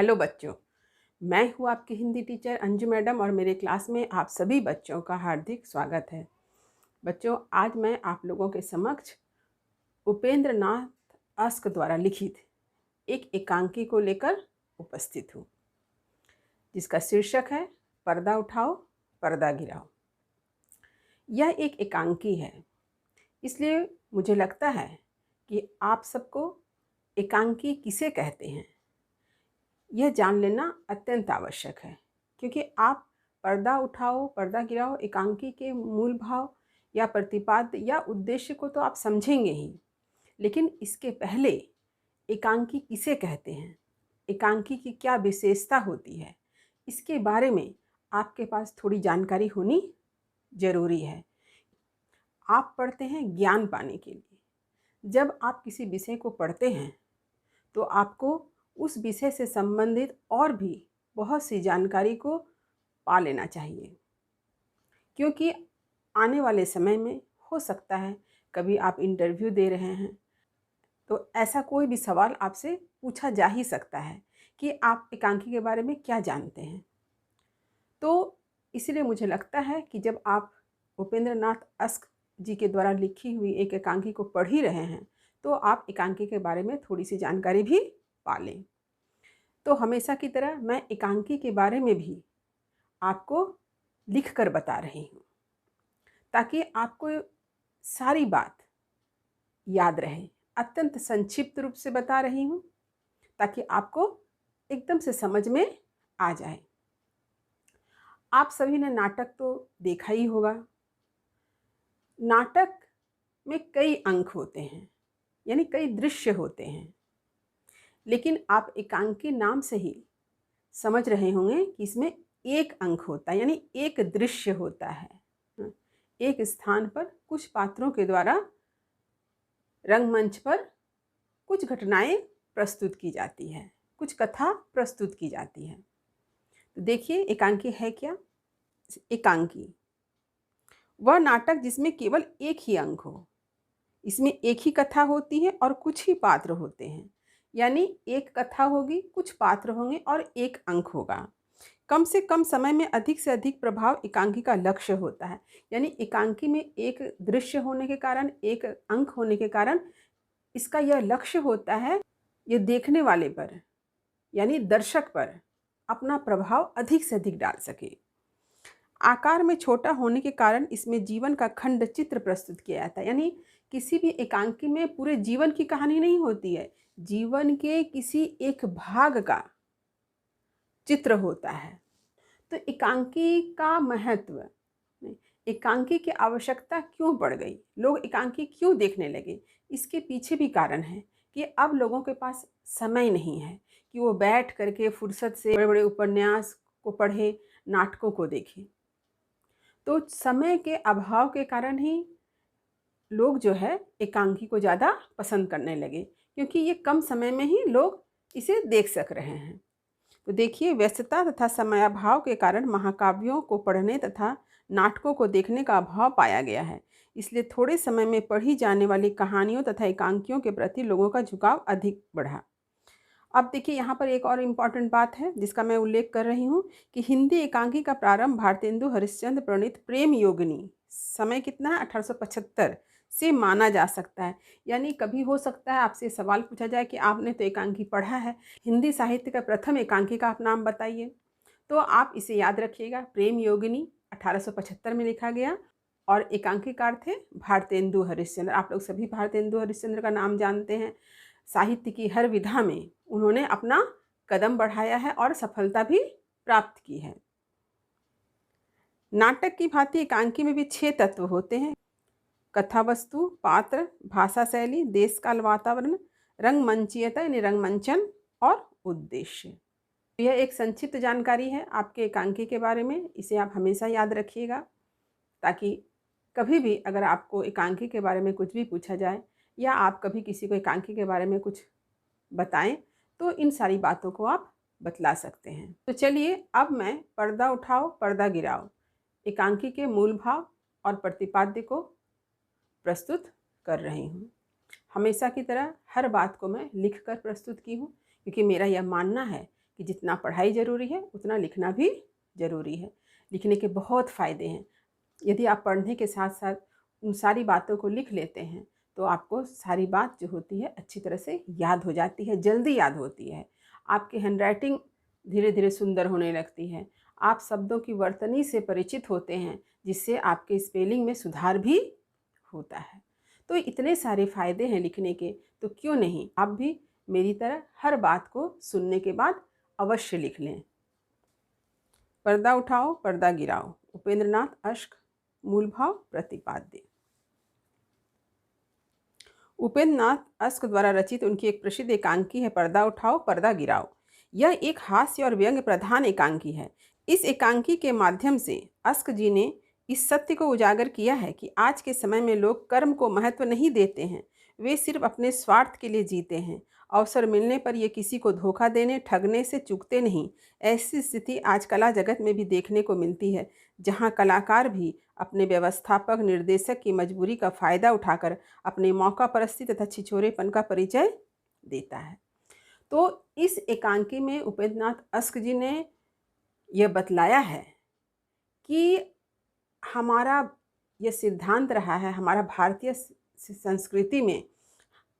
Hello बच्चों, मैं हूँ आपकी हिंदी टीचर अंजू मैडम और मेरे क्लास में आप सभी बच्चों का हार्दिक स्वागत है। बच्चों, आज मैं आप लोगों के समक्ष उपेंद्र नाथ अस्क द्वारा लिखित एक एकांकी को लेकर उपस्थित हूँ, जिसका शीर्षक है पर्दा उठाओ पर्दा गिराओ। यह एक एकांकी है, इसलिए मुझे लगता है कि आप सबको एकांकी किसे कहते हैं यह जान लेना अत्यंत आवश्यक है, क्योंकि आप पर्दा उठाओ पर्दा गिराओ एकांकी के मूल भाव या प्रतिपाद्य या उद्देश्य को तो आप समझेंगे ही, लेकिन इसके पहले एकांकी किसे कहते हैं, एकांकी की क्या विशेषता होती है, इसके बारे में आपके पास थोड़ी जानकारी होनी जरूरी है। आप पढ़ते हैं ज्ञान पाने के लिए। जब आप किसी विषय को पढ़ते हैं तो आपको उस विषय से संबंधित और भी बहुत सी जानकारी को पा लेना चाहिए, क्योंकि आने वाले समय में हो सकता है कभी आप इंटरव्यू दे रहे हैं तो ऐसा कोई भी सवाल आपसे पूछा जा ही सकता है कि आप एकांकी के बारे में क्या जानते हैं। तो इसलिए मुझे लगता है कि जब आप उपेंद्र नाथ अस्क जी के द्वारा लिखी हुई एक एकांकी को पढ़ ही रहे हैं तो आप एकांकी के बारे में थोड़ी सी जानकारी भी पा लें। तो हमेशा की तरह मैं एकांकी के बारे में भी आपको लिख कर बता रही हूँ, ताकि आपको सारी बात याद रहे। अत्यंत संक्षिप्त रूप से बता रही हूँ ताकि आपको एकदम से समझ में आ जाए। आप सभी ने नाटक तो देखा ही होगा। नाटक में कई अंक होते हैं, यानी कई दृश्य होते हैं, लेकिन आप एकांकी नाम से ही समझ रहे होंगे कि इसमें एक अंक होता है, यानी एक दृश्य होता है। एक स्थान पर कुछ पात्रों के द्वारा रंगमंच पर कुछ घटनाएं प्रस्तुत की जाती है, कुछ कथा प्रस्तुत की जाती है। तो देखिए एकांकी है क्या। एकांकी वह नाटक जिसमें केवल एक ही अंक हो, इसमें एक ही कथा होती है और कुछ ही पात्र होते हैं, यानी एक कथा होगी, कुछ पात्र होंगे और एक अंक होगा। कम से कम समय में अधिक से अधिक प्रभाव एकांकी का लक्ष्य होता है, यानी एकांकी में एक दृश्य होने के कारण, एक अंक होने के कारण इसका यह लक्ष्य होता है ये देखने वाले पर, यानी दर्शक पर अपना प्रभाव अधिक से अधिक डाल सके। आकार में छोटा होने के कारण इसमें जीवन का खंड चित्र प्रस्तुत किया जाता है, यानी किसी भी एकांकी में पूरे जीवन की कहानी नहीं होती है, जीवन के किसी एक भाग का चित्र होता है। तो एकांकी का महत्व, एकांकी की आवश्यकता क्यों बढ़ गई, लोग एकांकी क्यों देखने लगे, इसके पीछे भी कारण है कि अब लोगों के पास समय नहीं है कि वो बैठ करके फुर्सत से बड़े बड़े उपन्यास को पढ़े, नाटकों को देखें। तो समय के अभाव के कारण ही लोग जो है एकांकी को ज़्यादा पसंद करने लगे, क्योंकि ये कम समय में ही लोग इसे देख सक रहे हैं। तो देखिए, व्यस्तता तथा समयाभाव के कारण महाकाव्यों को पढ़ने तथा नाटकों को देखने का अभाव पाया गया है, इसलिए थोड़े समय में पढ़ी जाने वाली कहानियों तथा एकांकियों के प्रति लोगों का झुकाव अधिक बढ़ा। अब देखिए, यहाँ पर एक और इम्पॉर्टेंट बात है जिसका मैं उल्लेख कर रही हूँ कि हिंदी एकांकी का प्रारंभ भारतेंदु हरिश्चंद्र प्रणीत प्रेम योगिनी, समय कितना है 1875 से माना जा सकता है। यानी कभी हो सकता है आपसे सवाल पूछा जाए कि आपने तो एकांकी पढ़ा है, हिंदी साहित्य का प्रथम एकांकी का आप नाम बताइए, तो आप इसे याद रखिएगा। प्रेम योगिनी 1875 में लिखा गया और एकांकीकार थे भारतेंदु हरिश्चंद्र। आप लोग सभी भारतेंदु हरिश्चंद्र का नाम जानते हैं। साहित्य की हर विधा में उन्होंने अपना कदम बढ़ाया है और सफलता भी प्राप्त की है। नाटक की भांति एकांकी में भी 6 तत्व होते हैं: कथा वस्तु, पात्र, भाषा शैली, देश काल वातावरण, रंगमंचीयता यानी रंगमंचन और उद्देश्य। यह एक संक्षिप्त जानकारी है आपके एकांकी के बारे में, इसे आप हमेशा याद रखिएगा, ताकि कभी भी अगर आपको एकांकी के बारे में कुछ भी पूछा जाए या आप कभी किसी को एकांकी के बारे में कुछ बताएं तो इन सारी बातों को आप बतला सकते हैं। तो चलिए, अब मैं पर्दा उठाओ पर्दा गिराओ एकांकी के मूल भाव और प्रतिपाद्य को प्रस्तुत कर रही हूँ। हमेशा की तरह हर बात को मैं लिखकर प्रस्तुत की हूँ, क्योंकि मेरा यह मानना है कि जितना पढ़ाई ज़रूरी है उतना लिखना भी ज़रूरी है। लिखने के बहुत फ़ायदे हैं। यदि आप पढ़ने के साथ साथ उन सारी बातों को लिख लेते हैं तो आपको सारी बात जो होती है अच्छी तरह से याद हो जाती है, जल्दी याद होती है। आपकी हैंडराइटिंग धीरे धीरे सुंदर होने लगती है। आप शब्दों की वर्तनी से परिचित होते हैं, जिससे आपके स्पेलिंग में सुधार भी होता है। तो इतने सारे फ़ायदे हैं लिखने के, तो क्यों नहीं आप भी मेरी तरह हर बात को सुनने के बाद अवश्य लिख लें। पर्दा उठाओ पर्दा गिराओ, उपेंद्रनाथ अश्क, मूल भाव प्रतिपाद्य। उपेंद्रनाथ अश्क द्वारा रचित उनकी एक प्रसिद्ध एकांकी है पर्दा उठाओ पर्दा गिराओ। यह एक हास्य और व्यंग्य प्रधान एकांकी है। इस एकांकी के माध्यम से अश्क जी ने इस सत्य को उजागर किया है कि आज के समय में लोग कर्म को महत्व नहीं देते हैं, वे सिर्फ अपने स्वार्थ के लिए जीते हैं। अवसर मिलने पर ये किसी को धोखा देने ठगने से चूकते नहीं। ऐसी स्थिति आज कला जगत में भी देखने को मिलती है, जहाँ कलाकार भी अपने व्यवस्थापक निर्देशक की मजबूरी का फ़ायदा उठाकर अपने मौका परस्ती तथा छिछोरेपन का परिचय देता है। तो इस एकांकी में उपेंद्रनाथ अश्क जी ने यह बतलाया है कि हमारा यह सिद्धांत रहा है, हमारा भारतीय संस्कृति में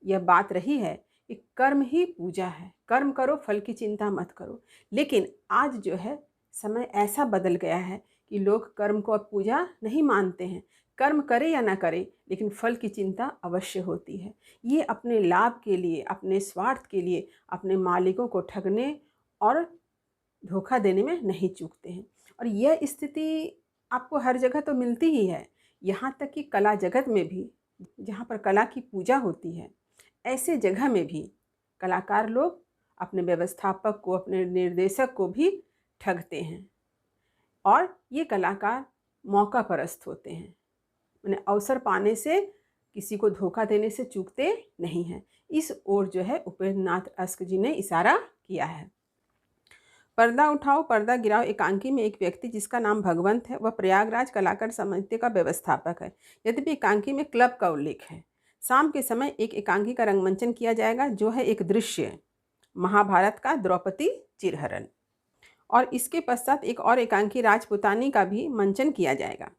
यह बात रही है कि कर्म ही पूजा है, कर्म करो फल की चिंता मत करो। लेकिन आज जो है समय ऐसा बदल गया है कि लोग कर्म को अब पूजा नहीं मानते हैं। कर्म करे या ना करे लेकिन फल की चिंता अवश्य होती है। ये अपने लाभ के लिए, अपने स्वार्थ के लिए, अपने मालिकों को ठगने और धोखा देने में नहीं चूकते हैं। और यह स्थिति आपको हर जगह तो मिलती ही है, यहाँ तक कि कला जगत में भी, जहाँ पर कला की पूजा होती है, ऐसे जगह में भी कलाकार लोग अपने व्यवस्थापक को, अपने निर्देशक को भी ठगते हैं। और ये कलाकार मौका परस्त होते हैं, उन्हें अवसर पाने से, किसी को धोखा देने से चूकते नहीं हैं। इस ओर जो है उपेंद्रनाथ अश्क जी ने इशारा किया है। पर्दा उठाओ पर्दा गिराओ एकांकी में एक व्यक्ति जिसका नाम भगवंत है, वह प्रयागराज कलाकार समिति का व्यवस्थापक है। यद्यपि एकांकी में क्लब का उल्लेख है। शाम के समय एक एकांकी का रंगमंचन किया जाएगा, जो है एक दृश्य महाभारत का द्रौपदी चिरहरण। और इसके पश्चात एक और एकांकी राजपुतानी का भी मंचन किया जाएगा।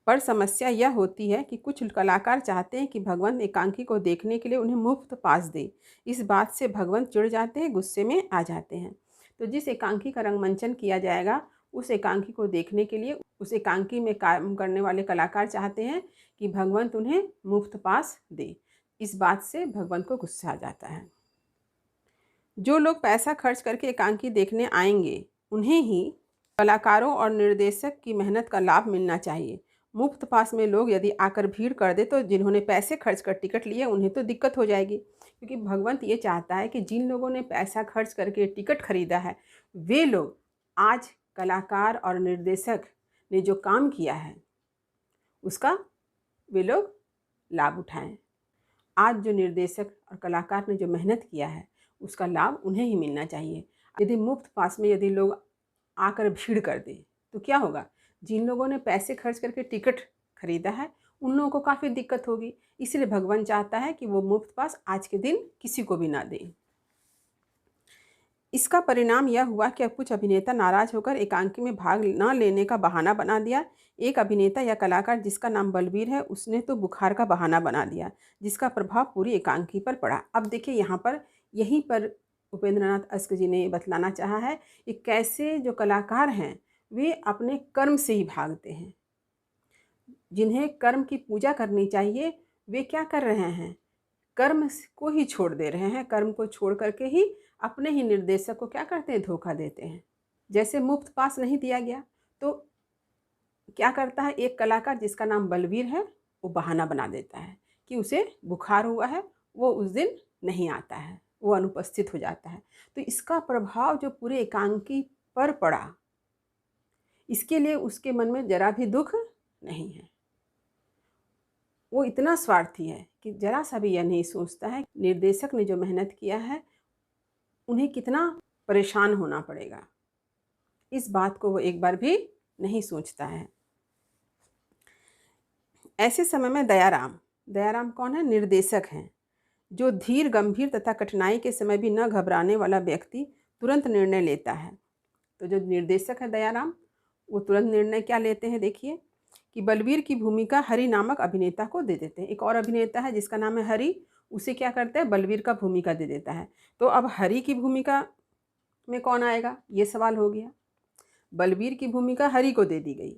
पर समस्या यह होती है कि कुछ कलाकार चाहते हैं कि भगवंत एकांकी को देखने के लिए उन्हें मुफ्त पास दे। इस बात से भगवंत चिढ़ जाते हैं, गुस्से में आ जाते हैं। तो जिस एकांकी का रंगमंचन किया जाएगा उस एकांकी को देखने के लिए उस एकांकी में काम करने वाले कलाकार चाहते हैं कि भगवंत उन्हें मुफ्त पास दे। इस बात से भगवंत को गुस्सा आ जाता है। जो लोग पैसा खर्च करके एकांकी देखने आएंगे उन्हें ही कलाकारों और निर्देशक की मेहनत का लाभ मिलना चाहिए। मुफ्त पास में लोग यदि आकर भीड़ कर दे तो जिन्होंने पैसे खर्च कर टिकट लिए उन्हें तो दिक्कत हो जाएगी, क्योंकि भगवंत ये चाहता है कि जिन लोगों ने पैसा खर्च करके टिकट खरीदा है वे लोग आज कलाकार और निर्देशक ने जो काम किया है उसका वे लोग लाभ उठाएं। आज जो निर्देशक और कलाकार ने जो मेहनत किया है उसका लाभ उन्हें ही मिलना चाहिए। यदि मुफ्त पास में यदि लोग आकर भीड़ कर दे तो क्या होगा? जिन लोगों ने पैसे खर्च करके टिकट खरीदा है उन लोगों को काफ़ी दिक्कत होगी। इसलिए भगवान चाहता है कि वो मुफ्त पास आज के दिन किसी को भी ना दें। इसका परिणाम यह हुआ कि अब कुछ अभिनेता नाराज होकर एकांकी में भाग न लेने का बहाना बना दिया। एक अभिनेता या कलाकार जिसका नाम बलबीर है उसने तो बुखार का बहाना बना दिया, जिसका प्रभाव पूरी एकांकी पर पड़ा। अब देखिए यहाँ पर यहीं पर उपेंद्रनाथ अश्क जी ने बतलाना चाहा है कि कैसे जो कलाकार हैं वे अपने कर्म से ही भागते हैं। जिन्हें कर्म की पूजा करनी चाहिए वे क्या कर रहे हैं? कर्म को ही छोड़ दे रहे हैं। कर्म को छोड़ करके ही अपने ही निर्देशक को क्या करते हैं? धोखा देते हैं। जैसे मुफ्त पास नहीं दिया गया तो क्या करता है एक कलाकार जिसका नाम बलबीर है, वो बहाना बना देता है कि उसे बुखार हुआ है, वो उस दिन नहीं आता है, वो अनुपस्थित हो जाता है। तो इसका प्रभाव जो पूरे एकांकी पर पड़ा, इसके लिए उसके मन में जरा भी दुख नहीं है। वो इतना स्वार्थी है कि जरा सा भी यह नहीं सोचता है निर्देशक ने जो मेहनत किया है उन्हें कितना परेशान होना पड़ेगा। इस बात को वो एक बार भी नहीं सोचता है। ऐसे समय में दयाराम कौन है? निर्देशक हैं। जो धीर, गंभीर तथा कठिनाई के समय भी न घबराने वाला व्यक्ति तुरंत निर्णय लेता है। तो जो निर्देशक है दयाराम, वो तुरंत निर्णय क्या लेते हैं, देखिए कि बलवीर की भूमिका हरि नामक अभिनेता को दे देते हैं। एक और अभिनेता है जिसका नाम है हरि, उसे क्या करते हैं, बलवीर का भूमिका दे देता है। तो अब हरि की भूमिका में कौन आएगा, ये सवाल हो गया। बलवीर की भूमिका हरि को दे दी गई,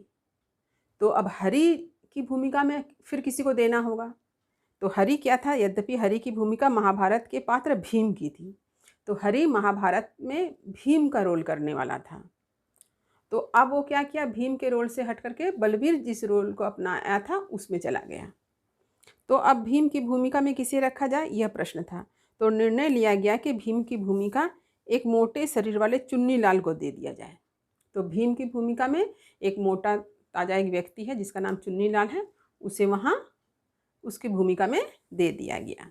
तो अब हरि की भूमिका में फिर किसी को देना होगा। तो हरि क्या था, यद्यपि हरि की भूमिका महाभारत के पात्र भीम की थी, तो हरि महाभारत में भीम का रोल करने वाला था। तो अब वो क्या किया, भीम के रोल से हट करके बलवीर जिस रोल को अपनाया था उसमें चला गया। तो अब भीम की भूमिका में किसे रखा जाए, यह प्रश्न था। तो निर्णय लिया गया कि भीम की भूमिका एक मोटे शरीर वाले चुन्नीलाल को दे दिया जाए। तो भीम की भूमिका में एक मोटा ताजा एक व्यक्ति है जिसका नाम चुन्नीलाल है, उसे वहाँ उसकी भूमिका में दे दिया गया।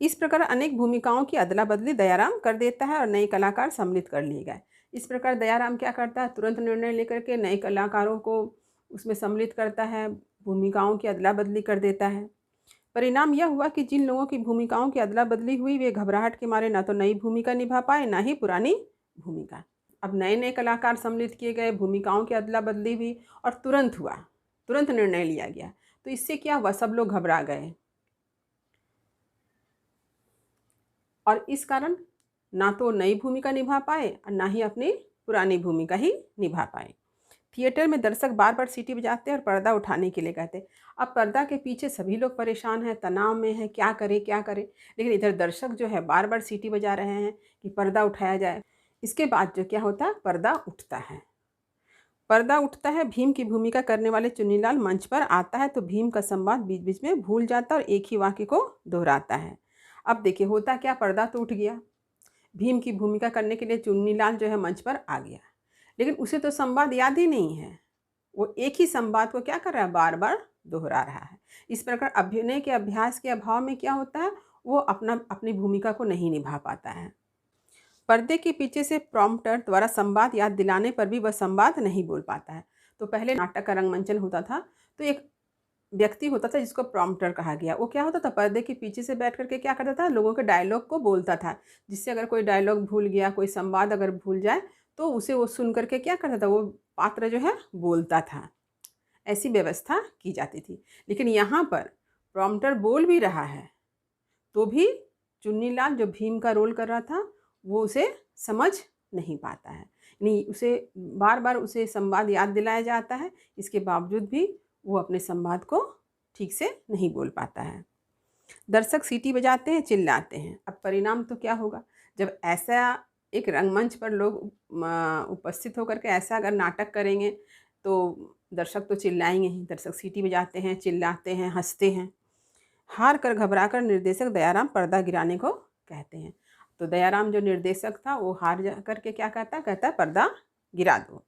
इस प्रकार अनेक भूमिकाओं की अदला बदली दयाराम कर देता है और नए कलाकार सम्मिलित कर लिए गए। इस प्रकार दयाराम क्या करता है, तुरंत निर्णय लेकर के नए कलाकारों को उसमें सम्मिलित करता है, भूमिकाओं की अदला बदली कर देता है। परिणाम यह हुआ कि जिन लोगों की भूमिकाओं की अदला बदली हुई वे घबराहट के मारे ना तो नई भूमिका निभा पाए, ना ही पुरानी भूमिका। अब नए नए कलाकार सम्मिलित किए गए, भूमिकाओं की अदला बदली हुई और तुरंत हुआ, तुरंत निर्णय लिया गया। तो इससे क्या हुआ, सब लोग घबरा गए और इस कारण ना तो नई भूमिका निभा पाए और ना ही अपनी पुरानी भूमिका ही निभा पाए। थिएटर में दर्शक बार बार सीटी बजाते हैं और पर्दा उठाने के लिए कहते हैं। अब पर्दा के पीछे सभी लोग परेशान हैं, तनाव में हैं, क्या करें क्या करें, लेकिन इधर दर्शक जो है बार बार सीटी बजा रहे हैं कि पर्दा उठाया जाए। इसके बाद जो क्या होता है, पर्दा उठता है। पर्दा उठता है, भीम की भूमिका करने वाले चुन्नीलाल मंच पर आता है तो भीम का संवाद बीच बीच में भूल जाता है और एक ही वाक्य को दोहराता है। अब देखिए होता क्या, पर्दा तो उठ गया, भीम की भूमिका करने के लिए चुन्नीलाल जो है मंच पर आ गया, लेकिन उसे तो संवाद याद ही नहीं है। वो एक ही संवाद को क्या कर रहा है, बार बार दोहरा रहा है। इस प्रकार अभिनय के अभ्यास के अभाव में क्या होता है, वो अपनी भूमिका को नहीं निभा पाता है। पर्दे के पीछे से प्रॉम्प्टर द्वारा संवाद याद दिलाने पर भी वह संवाद नहीं बोल पाता है। तो पहले नाटक का रंगमंचन होता था तो एक व्यक्ति होता था जिसको प्रॉम्प्टर कहा गया। वो क्या होता था, पर्दे के पीछे से बैठ करके क्या करता था, लोगों के डायलॉग को बोलता था, जिससे अगर कोई डायलॉग भूल गया, कोई संवाद अगर भूल जाए तो उसे वो सुन करके क्या करता था, वो पात्र जो है बोलता था। ऐसी व्यवस्था की जाती थी। लेकिन यहाँ पर प्रॉम्प्टर बोल भी रहा है तो भी चुन्नीलाल जो भीम का रोल कर रहा था वो उसे समझ नहीं पाता है, यानी उसे बार बार उसे संवाद याद दिलाया जाता है, इसके बावजूद भी वो अपने संवाद को ठीक से नहीं बोल पाता है। दर्शक सीटी बजाते हैं, चिल्लाते हैं। अब परिणाम तो क्या होगा, जब ऐसा एक रंगमंच पर लोग उपस्थित होकर के ऐसा अगर नाटक करेंगे तो दर्शक तो चिल्लाएंगे ही। दर्शक सीटी बजाते हैं, चिल्लाते हैं, हंसते हैं। हार कर घबरा कर निर्देशक दयाराम पर्दा गिराने को कहते हैं। तो दयाराम जो निर्देशक था वो हार जा करके क्या कहता है पर्दा गिरा दो।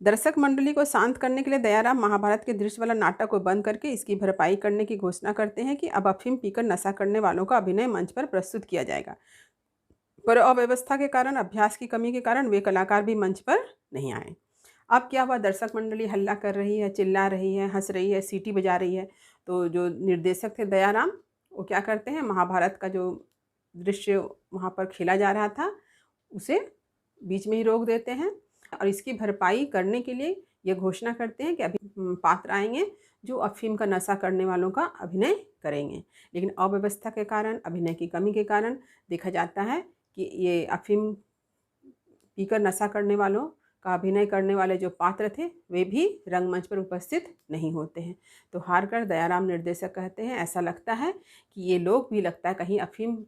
दर्शक मंडली को शांत करने के लिए दयाराम महाभारत के दृश्य वाला नाटक को बंद करके इसकी भरपाई करने की घोषणा करते हैं कि अब अफीम पीकर नशा करने वालों का अभिनय मंच पर प्रस्तुत किया जाएगा। पर अव्यवस्था के कारण, अभ्यास की कमी के कारण वे कलाकार भी मंच पर नहीं आए। अब क्या हुआ, दर्शक मंडली हल्ला कर रही है, चिल्ला रही है, हंस रही है, सीटी बजा रही है। तो जो निर्देशक थे दयाराम, वो क्या करते हैं, महाभारत का जो दृश्य वहाँ पर खेला जा रहा था उसे बीच में ही रोक देते हैं और इसकी भरपाई करने के लिए ये घोषणा करते हैं कि अभी पात्र आएंगे जो अफीम का नशा करने वालों का अभिनय करेंगे। लेकिन अव्यवस्था के कारण, अभिनय की कमी के कारण देखा जाता है कि ये अफीम पीकर नशा करने वालों का अभिनय करने वाले जो पात्र थे वे भी रंगमंच पर उपस्थित नहीं होते हैं। तो हार कर दयाराम निर्देशक कहते हैं, ऐसा लगता है कि ये लोग भी लगता है कहीं अफीम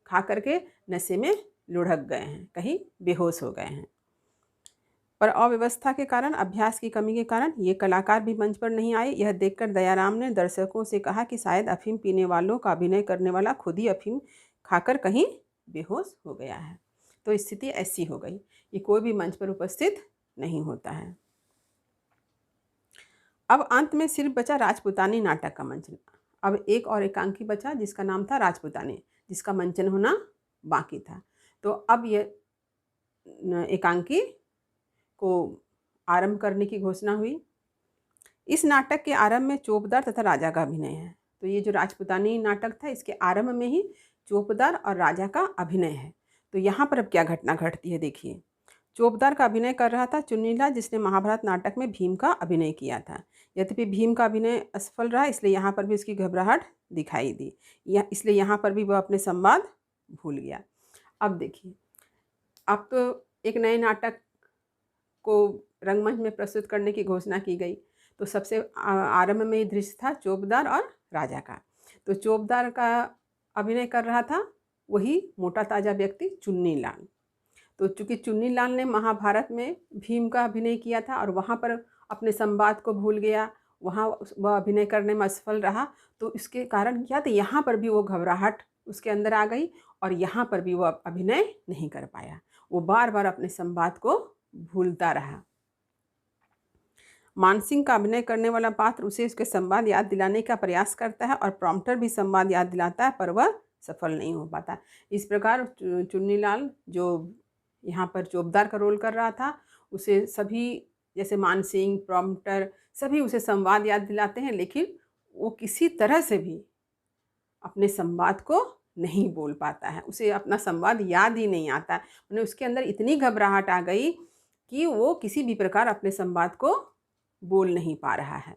खा करके नशे में लुढ़क गए हैं, कहीं बेहोश हो गए हैं। पर अव्यवस्था के कारण, अभ्यास की कमी के कारण ये कलाकार भी मंच पर नहीं आए। यह देखकर दयाराम ने दर्शकों से कहा कि शायद अफीम पीने वालों का अभिनय करने वाला खुद ही अफीम खाकर कहीं बेहोश हो गया है। तो स्थिति ऐसी हो गई, ये कोई भी मंच पर उपस्थित नहीं होता है। अब अंत में सिर्फ बचा राजपूतानी नाटक का मंचन। अब एक और एकांकी बचा जिसका नाम था राजपूतानी, जिसका मंचन होना बाकी था। तो अब ये एकांकी को आरंभ करने की घोषणा हुई। इस नाटक के आरंभ में चोपदार तथा राजा का अभिनय है। तो ये जो राजपूतानी नाटक था, इसके आरंभ में ही चोपदार और राजा का अभिनय है। तो यहाँ पर अब क्या घटना घटती है देखिए। चोपदार का अभिनय कर रहा था चुन्नीलाल, जिसने महाभारत नाटक में भीम का अभिनय किया था। यद्यपि भीम का अभिनय असफल रहा, इसलिए यहाँ पर भी उसकी घबराहट दिखाई दी, इसलिए यहाँ पर भी वह अपने संवाद भूल गया। अब देखिए, अब तो एक नए नाटक को रंगमंच में प्रस्तुत करने की घोषणा की गई। तो सबसे आरंभ में ये दृश्य था चोपदार और राजा का। तो चोपदार का अभिनय कर रहा था वही मोटा ताजा व्यक्ति चुन्नीलाल। तो चूंकि चुन्नीलाल ने महाभारत में भीम का अभिनय किया था और वहाँ पर अपने संवाद को भूल गया, वहाँ वह अभिनय करने में असफल रहा, तो इसके कारण क्या था, यहाँ पर भी वो घबराहट उसके अंदर आ गई और यहाँ पर भी वो अभिनय नहीं कर पाया। वो बार बार अपने संवाद को भूलता रहा। मानसिंह का अभिनय करने वाला पात्र उसे उसके संवाद याद दिलाने का प्रयास करता है और प्रॉम्प्टर भी संवाद याद दिलाता है, पर वह सफल नहीं हो पाता। इस प्रकार चुन्नीलाल जो यहाँ पर चोपदार का रोल कर रहा था, उसे सभी जैसे मानसिंह, प्रॉम्प्टर सभी उसे संवाद याद दिलाते हैं, लेकिन वो किसी तरह से भी अपने संवाद को नहीं बोल पाता है। उसे अपना संवाद याद ही नहीं आता। मैंने उसके अंदर इतनी घबराहट आ गई कि वो किसी भी प्रकार अपने संवाद को बोल नहीं पा रहा है।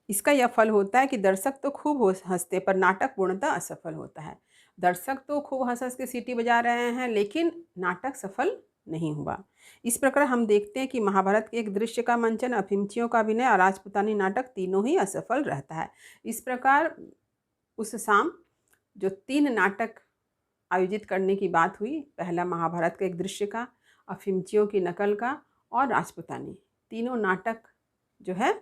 इसका यह फल होता है कि दर्शक तो खूब हंसते, पर नाटक पूर्णतः असफल होता है। दर्शक तो खूब हंस हंस के सीटी बजा रहे हैं, लेकिन नाटक सफल नहीं हुआ। इस प्रकार हम देखते हैं कि महाभारत के एक दृश्य का मंचन, अफिमचियों का अभिनय और राजपूतानी नाटक तीनों ही असफल रहता है। इस प्रकार उस शाम जो 3 नाटक आयोजित करने की बात हुई, पहला महाभारत के एक दृश्य का, अफिमचियों की नकल का और राजपूतानी, तीनों नाटक जो है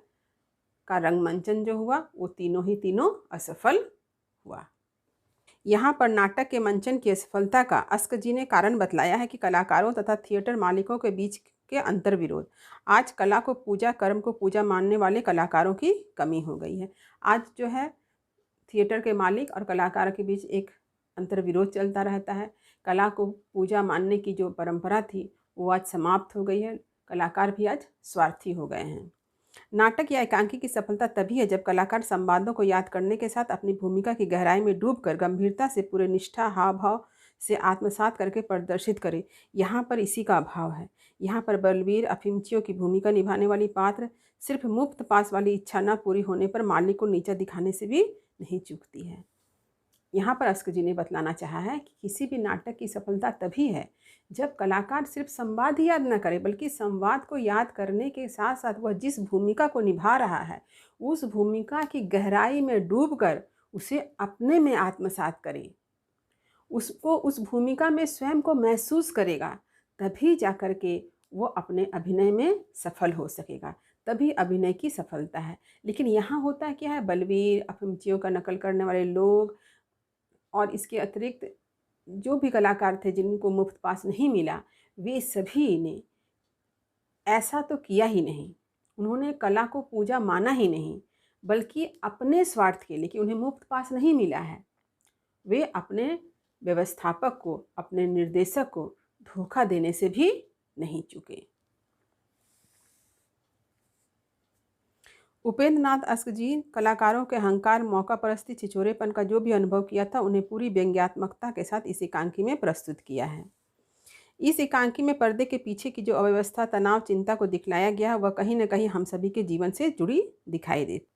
का रंगमंचन जो हुआ वो तीनों असफल हुआ। यहाँ पर नाटक के मंचन की असफलता का अस्क जी ने कारण बतलाया है कि कलाकारों तथा थिएटर मालिकों के बीच के अंतर्विरोध। आज कला को पूजा, कर्म को पूजा मानने वाले कलाकारों की कमी हो गई है। आज जो है थिएटर के मालिक और कलाकार के बीच एक अंतर्विरोध चलता रहता है। कला को पूजा मानने की जो परंपरा थी वो आज समाप्त हो गई है। कलाकार भी आज स्वार्थी हो गए हैं। नाटक या एकांकी की सफलता तभी है जब कलाकार संवादों को याद करने के साथ अपनी भूमिका की गहराई में डूबकर गंभीरता से पूरे निष्ठा, हाव भाव से आत्मसात करके प्रदर्शित करे। यहाँ पर इसी का अभाव है। यहाँ पर बलवीर अफिमचियों की भूमिका निभाने वाली पात्र सिर्फ मुफ्त पास वाली इच्छा न पूरी होने पर मालिक को नीचा दिखाने से भी नहीं चूकती है। यहाँ पर अस्क जी ने बतलाना चाहा है कि किसी भी नाटक की सफलता तभी है जब कलाकार सिर्फ संवाद ही याद न करे, बल्कि संवाद को याद करने के साथ साथ वह जिस भूमिका को निभा रहा है उस भूमिका की गहराई में डूबकर उसे अपने में आत्मसात करे, उसको उस भूमिका में स्वयं को महसूस करेगा, तभी जाकर के वो अपने अभिनय में सफल हो सकेगा। तभी अभिनय की सफलता है। लेकिन यहाँ होता क्या है, बलवीर अफिमचियों का नकल करने वाले लोग और इसके अतिरिक्त जो भी कलाकार थे जिनको मुफ्त पास नहीं मिला, वे सभी ने ऐसा तो किया ही नहीं। उन्होंने कला को पूजा माना ही नहीं, बल्कि अपने स्वार्थ के लिए कि उन्हें मुफ्त पास नहीं मिला है, वे अपने व्यवस्थापक को, अपने निर्देशक को धोखा देने से भी नहीं चूके। उपेंद्र नाथ अस्क जी कलाकारों के अहंकार, मौका परस्ती, छिछोरेपन का जो भी अनुभव किया था उन्हें पूरी व्यंग्यात्मकता के साथ इस एकांकी में प्रस्तुत किया है। इस एकांकी में पर्दे के पीछे की जो अव्यवस्था, तनाव, चिंता को दिखलाया गया वह कहीं न कहीं हम सभी के जीवन से जुड़ी दिखाई देती।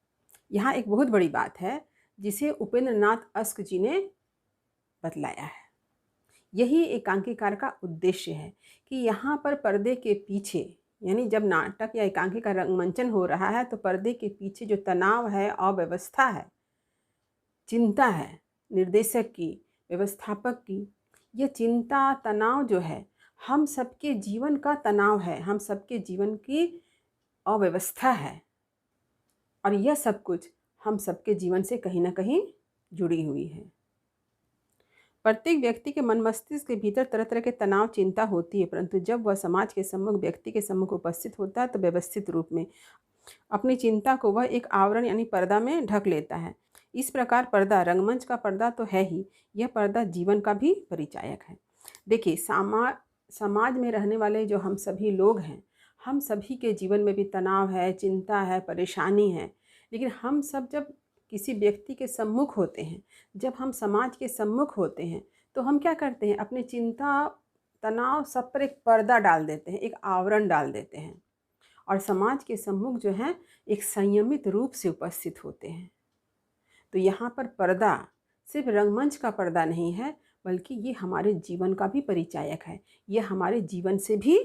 यहाँ एक बहुत बड़ी बात है जिसे उपेंद्र नाथ अस्क जी ने बतलाया है। यही एकांकीकार का उद्देश्य है कि यहाँ पर पर्दे के पीछे, यानी जब नाटक या एकांकी का रंगमंचन हो रहा है तो पर्दे के पीछे जो तनाव है, अव्यवस्था है, चिंता है निर्देशक की, व्यवस्थापक की, ये चिंता, तनाव जो है हम सबके जीवन का तनाव है, हम सबके जीवन की अव्यवस्था है और यह सब कुछ हम सबके जीवन से कहीं ना कहीं जुड़ी हुई है। प्रत्येक व्यक्ति के मन मस्तिष्क के भीतर तरह तरह के तनाव, चिंता होती है, परंतु जब वह समाज के सम्मुख, व्यक्ति के सम्मुख उपस्थित होता है तो व्यवस्थित रूप में अपनी चिंता को वह एक आवरण यानी पर्दा में ढक लेता है। इस प्रकार पर्दा, रंगमंच का पर्दा तो है ही, यह पर्दा जीवन का भी परिचायक है। देखिए, समाज में रहने वाले जो हम सभी लोग हैं, हम सभी के जीवन में भी तनाव है, चिंता है, परेशानी है, लेकिन हम सब जब किसी व्यक्ति के सम्मुख होते हैं, जब हम समाज के सम्मुख होते हैं, तो हम क्या करते हैं, अपनी चिंता, तनाव सब पर एक पर्दा डाल देते हैं, एक आवरण डाल देते हैं और समाज के सम्मुख जो है एक संयमित रूप से उपस्थित होते हैं। तो यहाँ पर पर्दा सिर्फ रंगमंच का पर्दा नहीं है, बल्कि ये हमारे जीवन का भी परिचायक है, ये हमारे जीवन से भी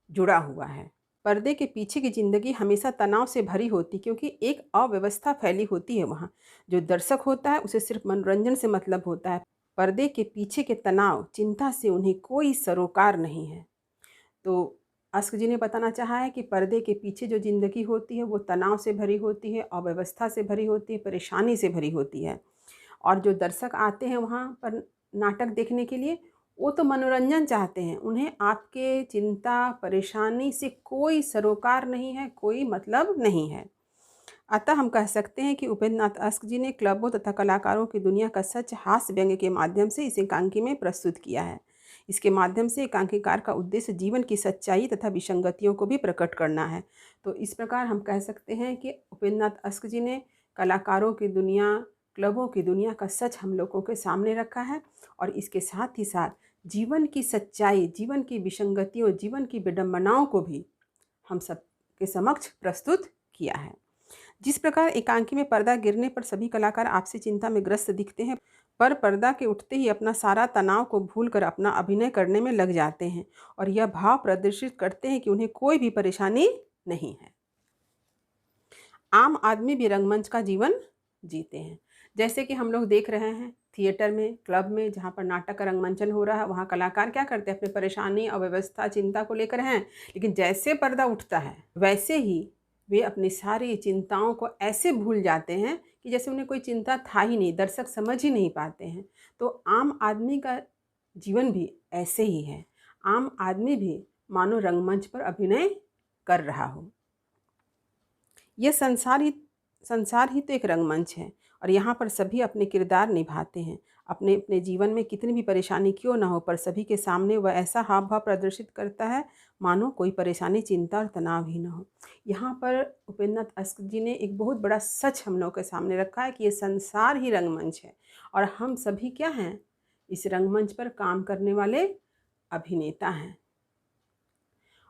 जुड़ा हुआ है। पर्दे के पीछे की ज़िंदगी हमेशा तनाव से भरी होती, क्योंकि एक अव्यवस्था फैली होती है वहाँ। जो दर्शक होता है उसे सिर्फ मनोरंजन से मतलब होता है। पर्दे के पीछे के तनाव, चिंता से उन्हें कोई सरोकार नहीं है। तो अस्क जी ने बताना चाहा है कि पर्दे के पीछे जो ज़िंदगी होती है वो तनाव से भरी होती है, अव्यवस्था से भरी होती है, परेशानी से भरी होती है। और जो दर्शक आते हैं वहाँ पर नाटक देखने के लिए, वो तो मनोरंजन चाहते हैं, उन्हें आपके चिंता, परेशानी से कोई सरोकार नहीं है, कोई मतलब नहीं है। अतः हम कह सकते हैं कि उपेंद्र नाथ अस्क जी ने क्लबों तथा कलाकारों की दुनिया का सच हास्य व्यंग्य के माध्यम से इस एकांकी में प्रस्तुत किया है। इसके माध्यम से एकांकीकार का उद्देश्य जीवन की सच्चाई तथा विसंगतियों को भी प्रकट करना है। तो इस प्रकार हम कह सकते हैं कि उपेंद्र नाथ अस्क जी ने कलाकारों की दुनिया, क्लबों की दुनिया का सच हम लोगों के सामने रखा है और इसके साथ ही साथ जीवन की सच्चाई, जीवन की विसंगतियों, जीवन की विडंबनाओं को भी हम सब के समक्ष प्रस्तुत किया है। जिस प्रकार एकांकी में पर्दा गिरने पर सभी कलाकार आपसी चिंता में ग्रस्त दिखते हैं, पर पर्दा के उठते ही अपना सारा तनाव को भूलकर अपना अभिनय करने में लग जाते हैं और यह भाव प्रदर्शित करते हैं कि उन्हें कोई भी परेशानी नहीं है। आम आदमी भी रंगमंच का जीवन जीते हैं। जैसे कि हम लोग देख रहे हैं थिएटर में, क्लब में, जहाँ पर नाटक का रंगमंचन हो रहा है, वहाँ कलाकार क्या करते हैं, अपनी परेशानी, अव्यवस्था, चिंता को लेकर हैं, लेकिन जैसे पर्दा उठता है वैसे ही वे अपनी सारी चिंताओं को ऐसे भूल जाते हैं कि जैसे उन्हें कोई चिंता था ही नहीं, दर्शक समझ ही नहीं पाते हैं। तो आम आदमी का जीवन भी ऐसे ही है। आम आदमी भी मानो रंगमंच पर अभिनय कर रहा हो। यह संसार ही तो एक रंगमंच है और यहाँ पर सभी अपने किरदार निभाते हैं। अपने अपने जीवन में कितनी भी परेशानी क्यों ना हो, पर सभी के सामने वह ऐसा हाव भाव प्रदर्शित करता है मानो कोई परेशानी, चिंता और तनाव ही ना हो। यहाँ पर उपेंद्र नाथ अस्क जी ने एक बहुत बड़ा सच हम लोग के सामने रखा है कि ये संसार ही रंगमंच है और हम सभी क्या हैं, इस रंगमंच पर काम करने वाले अभिनेता हैं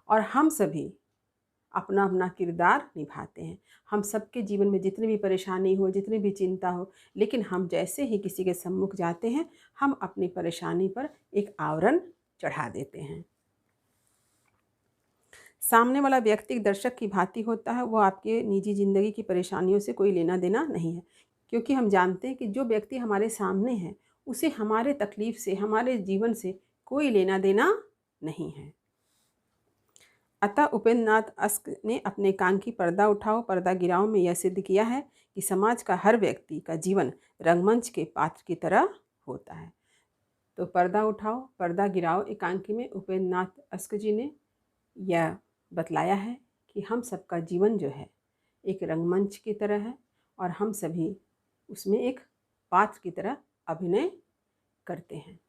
और हम सभी अपना अपना किरदार निभाते हैं। हम सबके जीवन में जितनी भी परेशानी हो, जितनी भी चिंता हो, लेकिन हम जैसे ही किसी के सम्मुख जाते हैं, हम अपनी परेशानी पर एक आवरण चढ़ा देते हैं। सामने वाला व्यक्ति दर्शक की भांति होता है, वो आपके निजी ज़िंदगी की परेशानियों से कोई लेना देना नहीं है, क्योंकि हम जानते हैं कि जो व्यक्ति हमारे सामने है उसे हमारे तकलीफ़ से, हमारे जीवन से कोई लेना देना नहीं है। अतः उपेंद्र नाथ अस्क ने अपने एकांकी पर्दा उठाओ पर्दा गिराओ में यह सिद्ध किया है कि समाज का हर व्यक्ति का जीवन रंगमंच के पात्र की तरह होता है। तो पर्दा उठाओ पर्दा गिराओ एकांकी में उपेंद्र नाथ अस्क जी ने यह बतलाया है कि हम सबका जीवन जो है एक रंगमंच की तरह है और हम सभी उसमें एक पात्र की तरह अभिनय करते हैं।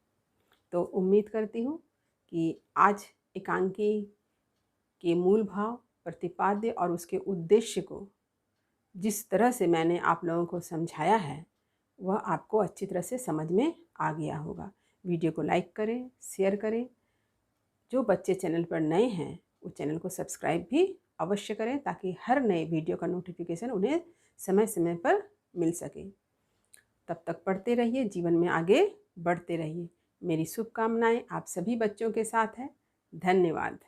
तो उम्मीद करती हूँ कि आज एकांकी के मूल भाव, प्रतिपाद्य और उसके उद्देश्य को जिस तरह से मैंने आप लोगों को समझाया है वह आपको अच्छी तरह से समझ में आ गया होगा। वीडियो को लाइक करें, शेयर करें। जो बच्चे चैनल पर नए हैं वो चैनल को सब्सक्राइब भी अवश्य करें ताकि हर नए वीडियो का नोटिफिकेशन उन्हें समय समय पर मिल सके। तब तक पढ़ते रहिए, जीवन में आगे बढ़ते रहिए। मेरी शुभकामनाएं आप सभी बच्चों के साथ है। धन्यवाद।